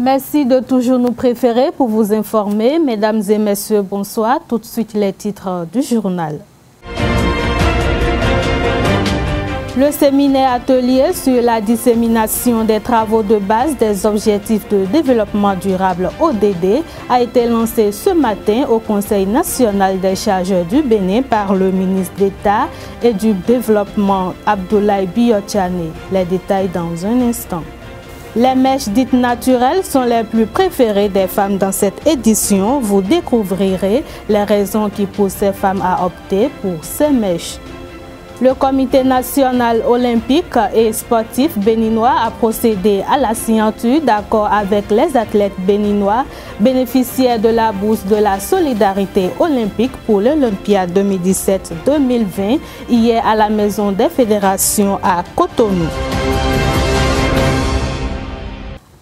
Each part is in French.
Merci de toujours nous préférer pour vous informer. Mesdames et messieurs, bonsoir. Tout de suite les titres du journal. Le séminaire atelier sur la dissémination des travaux de base des objectifs de développement durable ODD a été lancé ce matin au Conseil national des chargeurs du Bénin par le ministre d'État et du Développement Abdoulaye Biotchane. Les détails dans un instant. Les mèches dites naturelles sont les plus préférées des femmes dans cette édition. Vous découvrirez les raisons qui poussent ces femmes à opter pour ces mèches. Le Comité national olympique et sportif béninois a procédé à la signature d'accords avec les athlètes béninois bénéficiaires de la bourse de la solidarité olympique pour l'Olympiade 2017-2020 hier à la Maison des Fédérations à Cotonou.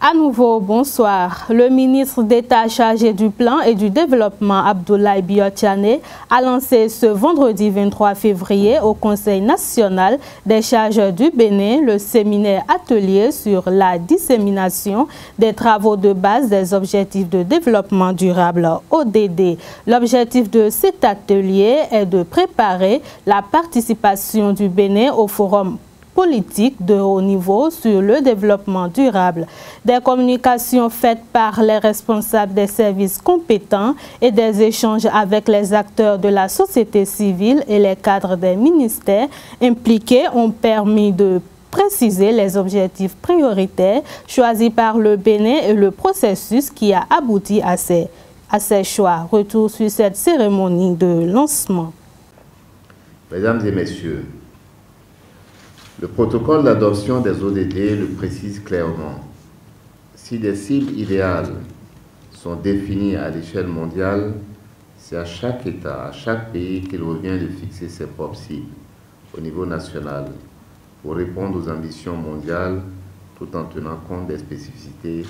À nouveau, bonsoir. Le ministre d'État chargé du plan et du développement Abdoulaye Biotchane a lancé ce vendredi 23 février au Conseil national des chargeurs du Bénin le séminaire atelier sur la dissémination des travaux de base des objectifs de développement durable ODD. L'objectif de cet atelier est de préparer la participation du Bénin au forum politique de haut niveau sur le développement durable. Des communications faites par les responsables des services compétents et des échanges avec les acteurs de la société civile et les cadres des ministères impliqués ont permis de préciser les objectifs prioritaires choisis par le Bénin et le processus qui a abouti à ces choix. Retour sur cette cérémonie de lancement. Mesdames et messieurs, le protocole d'adoption des ODD le précise clairement. Si des cibles idéales sont définies à l'échelle mondiale, c'est à chaque État, à chaque pays qu'il revient de fixer ses propres cibles au niveau national pour répondre aux ambitions mondiales tout en tenant compte des spécificités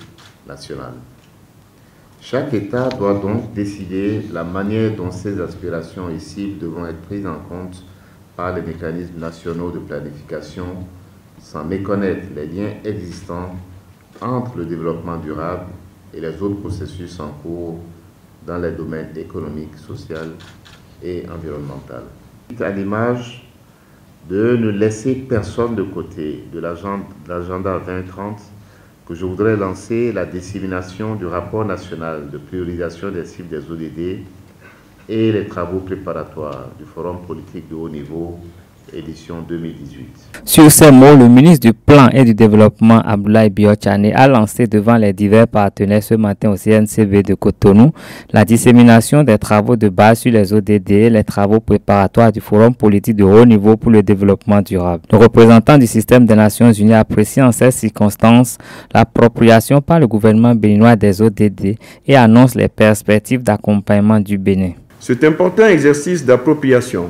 nationales. Chaque État doit donc décider la manière dont ses aspirations et cibles devront être prises en compte par les mécanismes nationaux de planification, sans méconnaître les liens existants entre le développement durable et les autres processus en cours dans les domaines économiques, social et environnemental. À l'image de ne laisser personne de côté de l'agenda 2030, que je voudrais lancer la dissémination du rapport national de priorisation des cibles des ODD et les travaux préparatoires du Forum politique de haut niveau, édition 2018. Sur ces mots, le ministre du Plan et du Développement, Abdoulaye Biotchane, a lancé devant les divers partenaires ce matin au CNCB de Cotonou la dissémination des travaux de base sur les ODD et les travaux préparatoires du Forum politique de haut niveau pour le développement durable. Le représentant du système des Nations Unies apprécie en ces circonstances l'appropriation par le gouvernement béninois des ODD et annonce les perspectives d'accompagnement du Bénin. Cet important exercice d'appropriation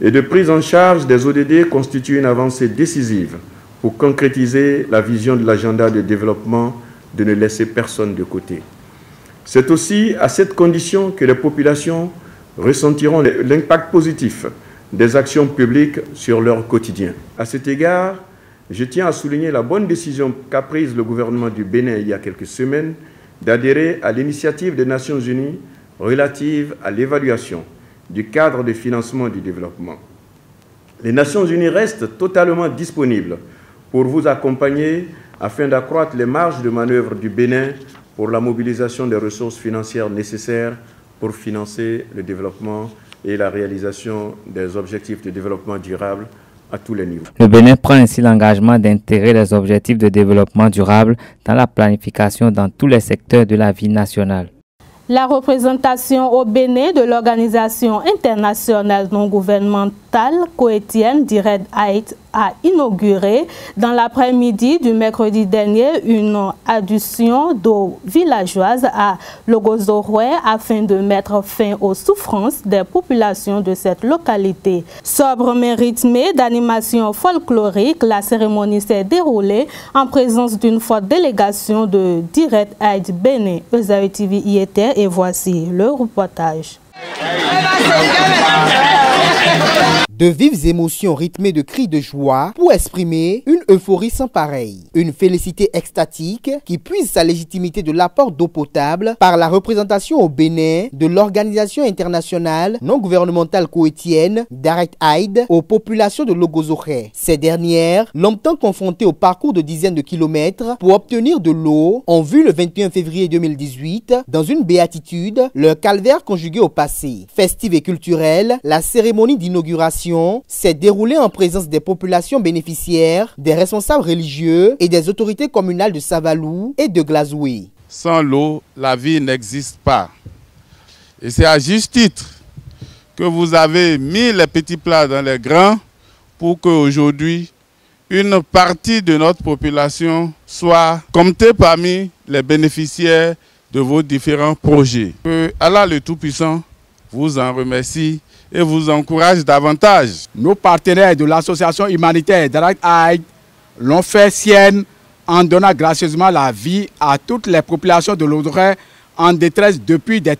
et de prise en charge des ODD constitue une avancée décisive pour concrétiser la vision de l'agenda de développement de ne laisser personne de côté. C'est aussi à cette condition que les populations ressentiront l'impact positif des actions publiques sur leur quotidien. À cet égard, je tiens à souligner la bonne décision qu'a prise le gouvernement du Bénin il y a quelques semaines d'adhérer à l'initiative des Nations Unies relative à l'évaluation du cadre de financement du développement. Les Nations Unies restent totalement disponibles pour vous accompagner afin d'accroître les marges de manœuvre du Bénin pour la mobilisation des ressources financières nécessaires pour financer le développement et la réalisation des objectifs de développement durable à tous les niveaux. Le Bénin prend ainsi l'engagement d'intégrer les objectifs de développement durable dans la planification dans tous les secteurs de la vie nationale. La représentation au Bénin de l'organisation internationale non gouvernementale coétienne d'IRED-AIT a inauguré dans l'après-midi du mercredi dernier une adduction d'eau villageoise à Logozoroy afin de mettre fin aux souffrances des populations de cette localité. Sobre mais rythmée d'animation folklorique, la cérémonie s'est déroulée en présence d'une forte délégation de d'IRED-AIT Bénin. Esaü TV y était et voici le reportage. De vives émotions rythmées de cris de joie pour exprimer une euphorie sans pareille. Une félicité extatique qui puise sa légitimité de l'apport d'eau potable par la représentation au Bénin de l'organisation internationale non gouvernementale koweïtienne Direct Aid aux populations de Logozoré. Ces dernières, longtemps confrontées au parcours de dizaines de kilomètres pour obtenir de l'eau, ont vu le 21 février 2018, dans une béatitude, leur calvaire conjugué au passé. Festive et culturelle, la cérémonie d'inauguration s'est déroulée en présence des populations bénéficiaires, des responsables religieux et des autorités communales de Savalou et de Glazoué. Sans l'eau, la vie n'existe pas. Et c'est à juste titre que vous avez mis les petits plats dans les grands pour qu'aujourd'hui, une partie de notre population soit comptée parmi les bénéficiaires de vos différents projets. Que Allah le Tout-Puissant vous en remercie et vous encourage davantage. Nos partenaires de l'association humanitaire Direct Aid l'ont fait sienne en donnant gracieusement la vie à toutes les populations de l'Audrey en détresse depuis des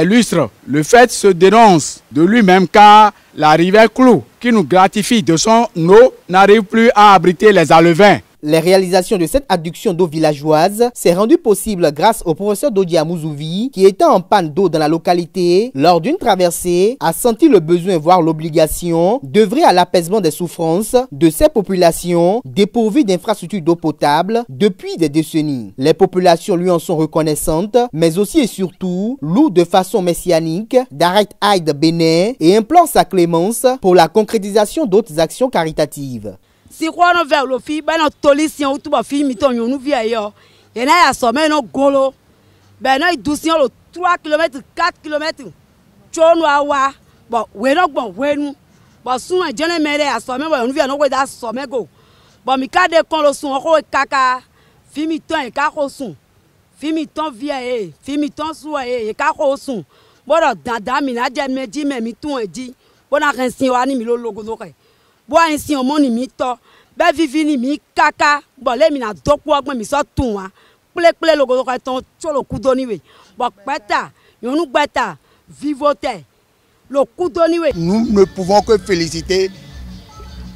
lustres. Le fait se dénonce de lui-même car la rivière Clou, qui nous gratifie de son eau, n'arrive plus à abriter les alevins. Les réalisations de cette adduction d'eau villageoise s'est rendue possible grâce au professeur Dodia Mouzouvi qui, étant en panne d'eau dans la localité, lors d'une traversée, a senti le besoin, voire l'obligation, d'œuvrer à l'apaisement des souffrances de ces populations dépourvues d'infrastructures d'eau potable depuis des décennies. Les populations lui en sont reconnaissantes, mais aussi et surtout louent de façon messianique Direct Aid Bénin et implorent sa clémence pour la concrétisation d'autres actions caritatives. Si on vers le fil, ben notre tolition ou tout bas film, on nous vient ailleurs. Et là, il y a sommet nos golo. Ben là, il doucement le 3 km, 4 km. Chono awa. Bon, ouais non bon, ouais nous. Bon, souvent, je ne m'aide à sommet, on nous vient nous dans sommet go. Bon, mi cas de con le son, on kaka. Fimiton et kako son. Fimiton via e, fimiton soa e, kako son. Bon, dans mina jen me dit, mais mi ton e dit. Bon, on a rien si on a mis le logo d'oreille. Bon, ainsi on moni mito, ben vivini mi kaka, bon les mina dokwa gwen mi so tunwa, ple logo do ton cholo kudoniwe. Bon beta, yon nou beta, vivote, le kudoniwe. Nous ne pouvons que féliciter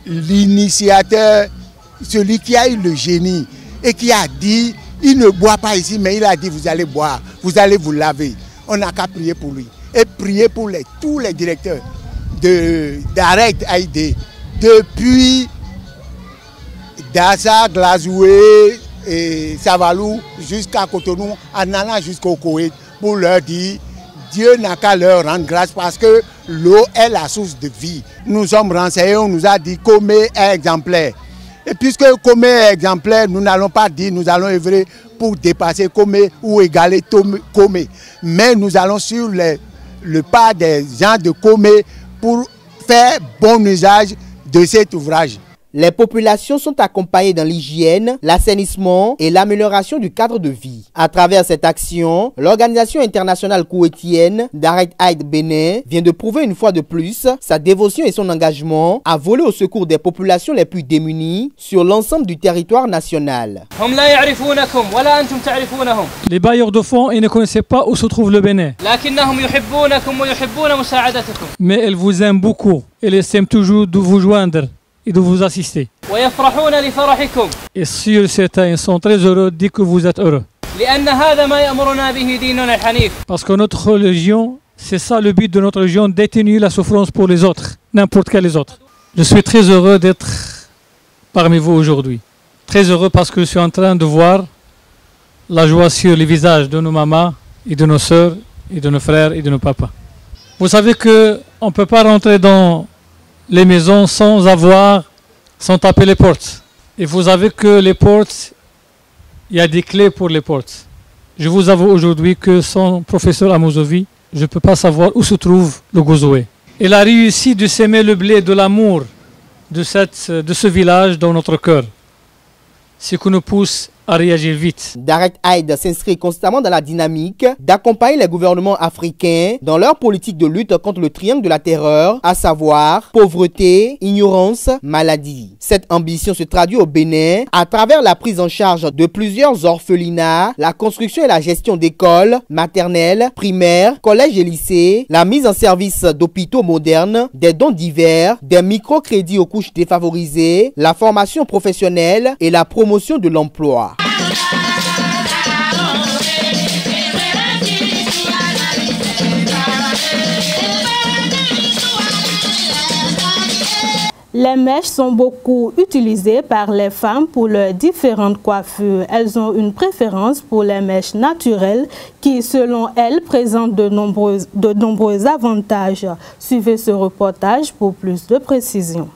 l'initiateur, celui qui a eu le génie et qui a dit, il ne boit pas ici, mais il a dit vous allez boire, vous allez vous laver. On n'a qu'à prier pour lui et prier pour tous les directeurs de Direct Aid. Depuis Dassa, Glazoué et Savalou jusqu'à Cotonou, en allant jusqu'au Koweït, pour leur dire Dieu n'a qu'à leur rendre grâce parce que l'eau est la source de vie. Nous sommes renseignés, on nous a dit Comé est exemplaire. Et puisque Comé est exemplaire, nous n'allons pas dire nous allons œuvrer pour dépasser Comé ou égaler Comé. Mais nous allons sur le pas des gens de Comé pour faire bon usage de cet ouvrage. Les populations sont accompagnées dans l'hygiène, l'assainissement et l'amélioration du cadre de vie. À travers cette action, l'organisation internationale koweïtienne Direct Aid Bénin vient de prouver une fois de plus sa dévotion et son engagement à voler au secours des populations les plus démunies sur l'ensemble du territoire national. Les bailleurs de fonds, ils ne connaissaient pas où se trouve le Bénin. Mais ils vous aiment beaucoup et ils aiment toujours de vous joindre et de vous assister. Et sur certains, ils sont très heureux dès que vous êtes heureux. Parce que notre religion, c'est ça le but de notre religion, d'atténuer la souffrance pour les autres, n'importe quels les autres. Je suis très heureux d'être parmi vous aujourd'hui. Très heureux parce que je suis en train de voir la joie sur les visages de nos mamans et de nos sœurs et de nos frères et de nos papas. Vous savez qu'on ne peut pas rentrer dans les maisons sans taper les portes. Et vous savez que les portes, il y a des clés pour les portes. Je vous avoue aujourd'hui que sans professeur Amouzovi, je ne peux pas savoir où se trouve le Gozoué. Il a réussi de s'aimer le blé de l'amour de ce village dans notre cœur. Ce qui nous pousse à réagir vite. Direct Aid s'inscrit constamment dans la dynamique d'accompagner les gouvernements africains dans leur politique de lutte contre le triangle de la terreur, à savoir pauvreté, ignorance, maladie. Cette ambition se traduit au Bénin à travers la prise en charge de plusieurs orphelinats, la construction et la gestion d'écoles, maternelles, primaires, collèges et lycées, la mise en service d'hôpitaux modernes, des dons divers, des microcrédits aux couches défavorisées, la formation professionnelle et la promotion de l'emploi. Les mèches sont beaucoup utilisées par les femmes pour leurs différentes coiffures. Elles ont une préférence pour les mèches naturelles qui, selon elles, présentent de nombreux avantages. Suivez ce reportage pour plus de précision.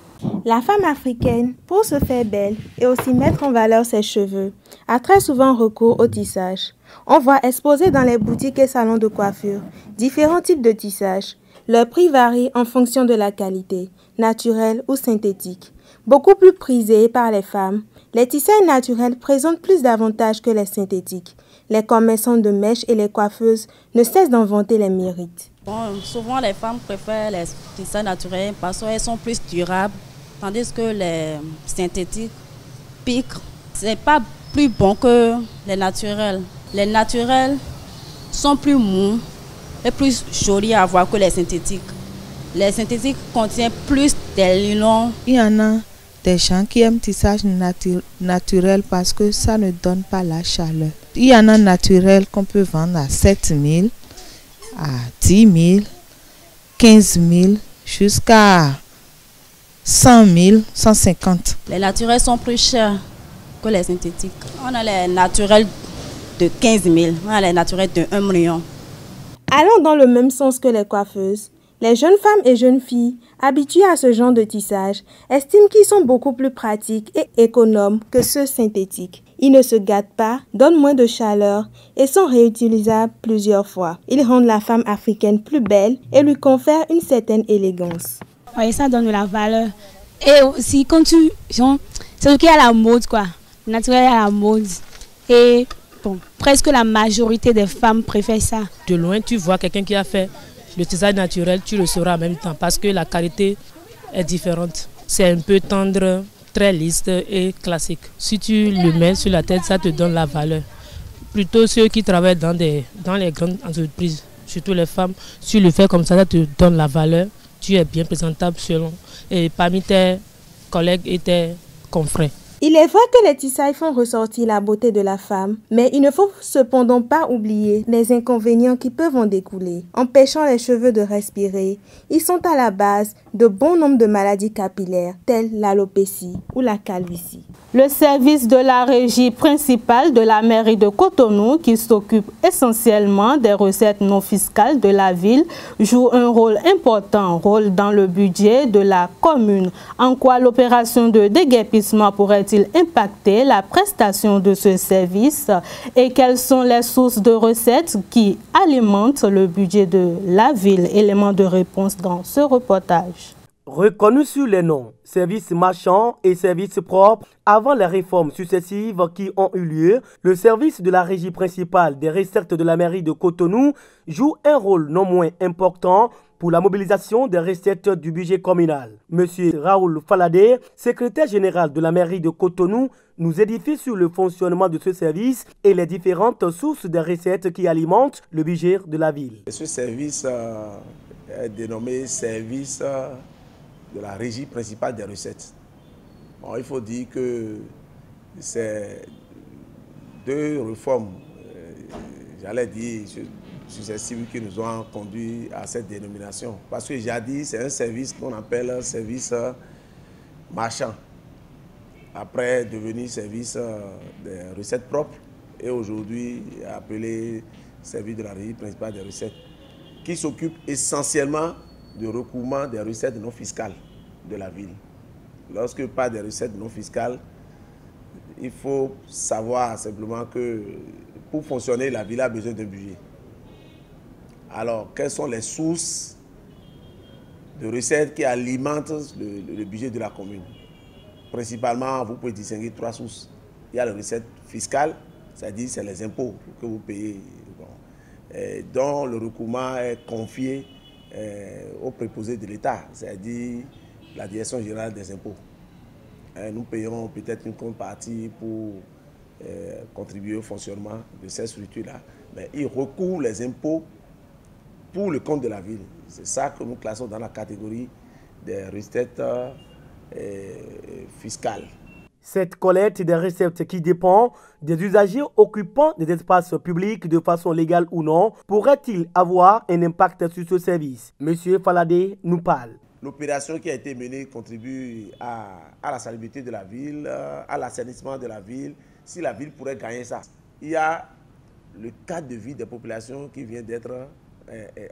La femme africaine, pour se faire belle et aussi mettre en valeur ses cheveux, a très souvent recours au tissage. On voit exposer dans les boutiques et salons de coiffure différents types de tissage. Leur prix varie en fonction de la qualité, naturelle ou synthétique. Beaucoup plus prisés par les femmes, les tissages naturels présentent plus d'avantages que les synthétiques. Les commerçants de mèches et les coiffeuses ne cessent d'en vanter les mérites. Bon, souvent les femmes préfèrent les tissages naturels parce qu'elles sont plus durables, tandis que les synthétiques piquent. C'est pas plus bon que les naturels. Les naturels sont plus mous et plus jolis à voir que les synthétiques. Les synthétiques contiennent plus de nylon. Il y en a des gens qui aiment tissage naturel parce que ça ne donne pas la chaleur. Il y en a naturel qu'on peut vendre à 7 000, à 10 000, 15 000, jusqu'à 100 000, 150. Les naturels sont plus chers que les synthétiques. On a les naturels de 15 000, on a les naturels de 1 million. Allant dans le même sens que les coiffeuses, les jeunes femmes et jeunes filles habituées à ce genre de tissage estiment qu'ils sont beaucoup plus pratiques et économes que ceux synthétiques. Ils ne se gâtent pas, donnent moins de chaleur et sont réutilisables plusieurs fois. Ils rendent la femme africaine plus belle et lui confèrent une certaine élégance. Oui, ça donne de la valeur. Et aussi, quand c'est ce qui est à la mode, quoi. Le naturel est à la mode. Et bon, presque la majorité des femmes préfèrent ça. De loin, tu vois quelqu'un qui a fait le tissage naturel, tu le sauras en même temps parce que la qualité est différente. C'est un peu tendre, très lisse et classique. Si tu le mets sur la tête, ça te donne la valeur. Plutôt ceux qui travaillent dans les grandes entreprises, surtout les femmes, si tu le fais comme ça te donne la valeur. Tu es bien présentable selon et parmi tes collègues et tes confrères. Il est vrai que les tissages font ressortir la beauté de la femme, mais il ne faut cependant pas oublier les inconvénients qui peuvent en découler. Empêchant les cheveux de respirer, ils sont à la base de bon nombre de maladies capillaires, telles l'alopécie ou la calvitie. Le service de la régie principale de la mairie de Cotonou, qui s'occupe essentiellement des recettes non fiscales de la ville, joue un rôle important dans le budget de la commune. En quoi l'opération de déguerpissement pourrait-il impacter la prestation de ce service et quelles sont les sources de recettes qui alimentent le budget de la ville? Élément de réponse dans ce reportage. Reconnu sur les noms, services marchands et services propres, avant les réformes successives qui ont eu lieu, le service de la régie principale des recettes de la mairie de Cotonou joue un rôle non moins important pour la mobilisation des recettes du budget communal. Monsieur Raoul Faladé, secrétaire général de la mairie de Cotonou, nous édifie sur le fonctionnement de ce service et les différentes sources de recettes qui alimentent le budget de la ville. Ce service est dénommé service de la régie principale des recettes. Bon, il faut dire que c'est deux réformes, j'allais dire, successives qui nous ont conduit à cette dénomination. Parce que jadis, c'est un service qu'on appelle un service marchand. Après, devenu service des recettes propres et aujourd'hui appelé service de la régie principale des recettes, qui s'occupe essentiellement du recouvrement des recettes non fiscales de la ville. Lorsque pas des recettes non fiscales, il faut savoir simplement que pour fonctionner, la ville a besoin d'un budget. Alors, quelles sont les sources de recettes qui alimentent le budget de la commune? Principalement, vous pouvez distinguer trois sources. il y a les recettes fiscales, c'est-à-dire c'est les impôts que vous payez, dont le recouvrement est confié au préposé de l'État, c'est-à-dire la Direction générale des impôts. Nous payons peut-être une contrepartie pour contribuer au fonctionnement de ces structures-là, mais ils recouvrent les impôts pour le compte de la ville. C'est ça que nous classons dans la catégorie des recettes fiscales. Cette collecte des recettes qui dépend des usagers occupant des espaces publics de façon légale ou non, pourrait-il avoir un impact sur ce service? Monsieur Faladé nous parle. L'opération qui a été menée contribue à la salubrité de la ville, à l'assainissement de la ville. Si la ville pourrait gagner ça, il y a le cadre de vie des populations qui vient d'être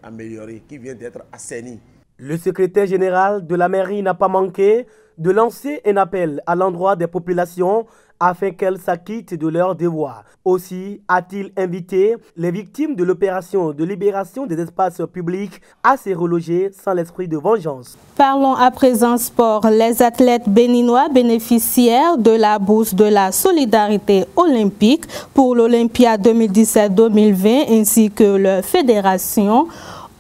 amélioré, qui vient d'être assaini. Le secrétaire général de la mairie n'a pas manqué de lancer un appel à l'endroit des populations afin qu'elles s'acquittent de leurs devoirs. Aussi a-t-il invité les victimes de l'opération de libération des espaces publics à se reloger sans l'esprit de vengeance. Parlons à présent sport. Les athlètes béninois bénéficiaires de la bourse de la solidarité olympique pour l'Olympia 2017-2020 ainsi que leur fédération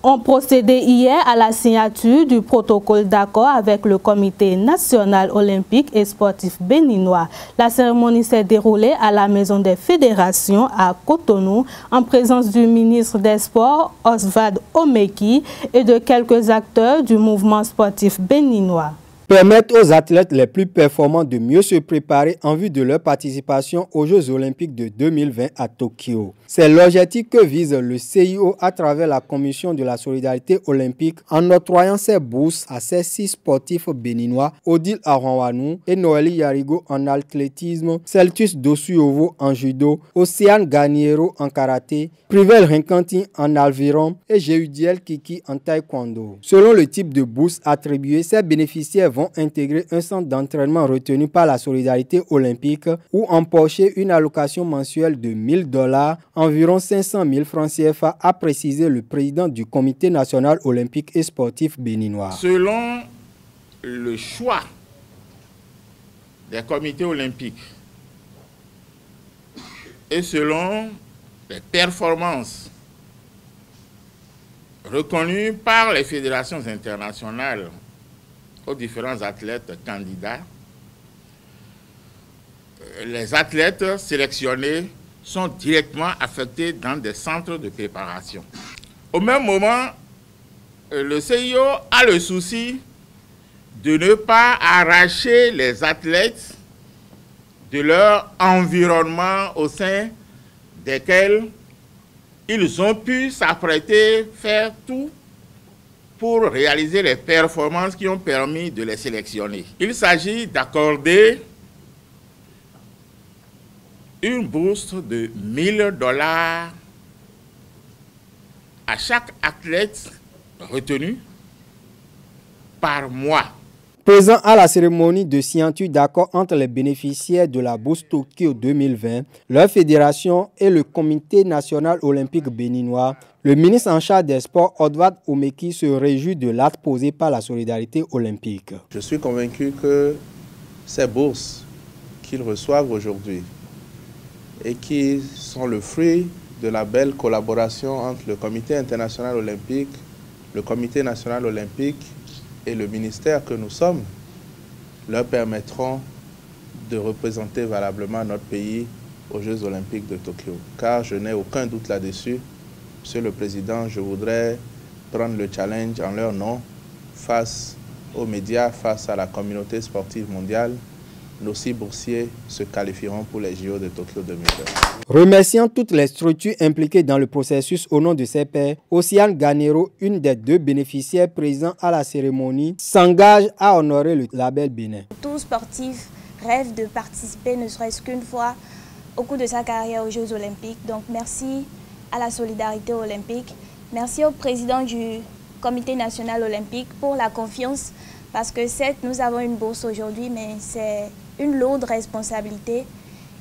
ont procédé hier à la signature du protocole d'accord avec le Comité national olympique et sportif béninois. La cérémonie s'est déroulée à la Maison des fédérations à Cotonou en présence du ministre des Sports Oswald Omeki et de quelques acteurs du mouvement sportif béninois. Permettre aux athlètes les plus performants de mieux se préparer en vue de leur participation aux Jeux olympiques de 2020 à Tokyo. C'est l'objectif que vise le CIO à travers la Commission de la solidarité olympique en octroyant ses bourses à ces 6 sportifs béninois, Odile Aronwanou et Noélie Yarigo en athlétisme, Celtus Dosuyovo en judo, Océane Ganiero en karaté, Privel Rinkanti en aviron et Jeudiel Kiki en taekwondo. Selon le type de bourse attribuée, ces bénéficiaires vont intégrer un centre d'entraînement retenu par la solidarité olympique ou empocher une allocation mensuelle de $1000, environ 500 000 francs CFA, a précisé le président du Comité national olympique et sportif béninois. Selon le choix des comités olympiques et selon les performances reconnues par les fédérations internationales aux différents athlètes candidats, les athlètes sélectionnés sont directement affectés dans des centres de préparation. Au même moment, le CIO a le souci de ne pas arracher les athlètes de leur environnement au sein desquels ils ont pu s'apprêter, faire tout pour réaliser les performances qui ont permis de les sélectionner. Il s'agit d'accorder une bourse de $1000 à chaque athlète retenu par mois. Présent à la cérémonie de signature d'accord entre les bénéficiaires de la bourse Tokyo 2020, leur fédération et le Comité national olympique béninois, le ministre en charge des sports, Oswald Omeki, se réjouit de l'acte posé par la solidarité olympique. Je suis convaincu que ces bourses qu'ils reçoivent aujourd'hui et qui sont le fruit de la belle collaboration entre le Comité international olympique, le Comité national olympique et le ministère que nous sommes, leur permettront de représenter valablement notre pays aux Jeux olympiques de Tokyo. Car je n'ai aucun doute là-dessus. Monsieur le Président, je voudrais prendre le challenge en leur nom face aux médias, face à la communauté sportive mondiale. Nos 6 boursiers se qualifieront pour les JO de Tokyo 2020. Remerciant toutes les structures impliquées dans le processus au nom de ses pairs, Océane Ganiero, une des 2 bénéficiaires présents à la cérémonie, s'engage à honorer le label Bénin. Tout sportif rêve de participer ne serait-ce qu'une fois au cours de sa carrière aux Jeux olympiques. Donc merci à la solidarité olympique, merci au président du Comité national olympique pour la confiance, parce que certes nous avons une bourse aujourd'hui, mais c'est une lourde responsabilité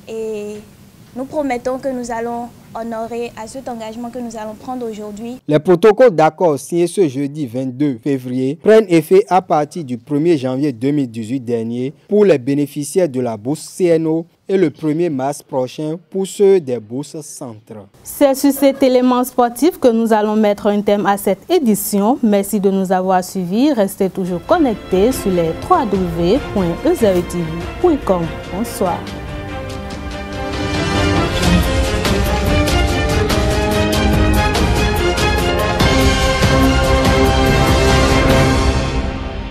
et Nous promettons que nous allons honorer à cet engagement que nous allons prendre aujourd'hui. Les protocoles d'accord signés ce jeudi 22 février prennent effet à partir du 1er janvier 2018 dernier pour les bénéficiaires de la bourse CNO et le 1er mars prochain pour ceux des bourses centres. C'est sur cet élément sportif que nous allons mettre un thème à cette édition. Merci de nous avoir suivis. Restez toujours connectés sur les www.ezeretv.com. Bonsoir.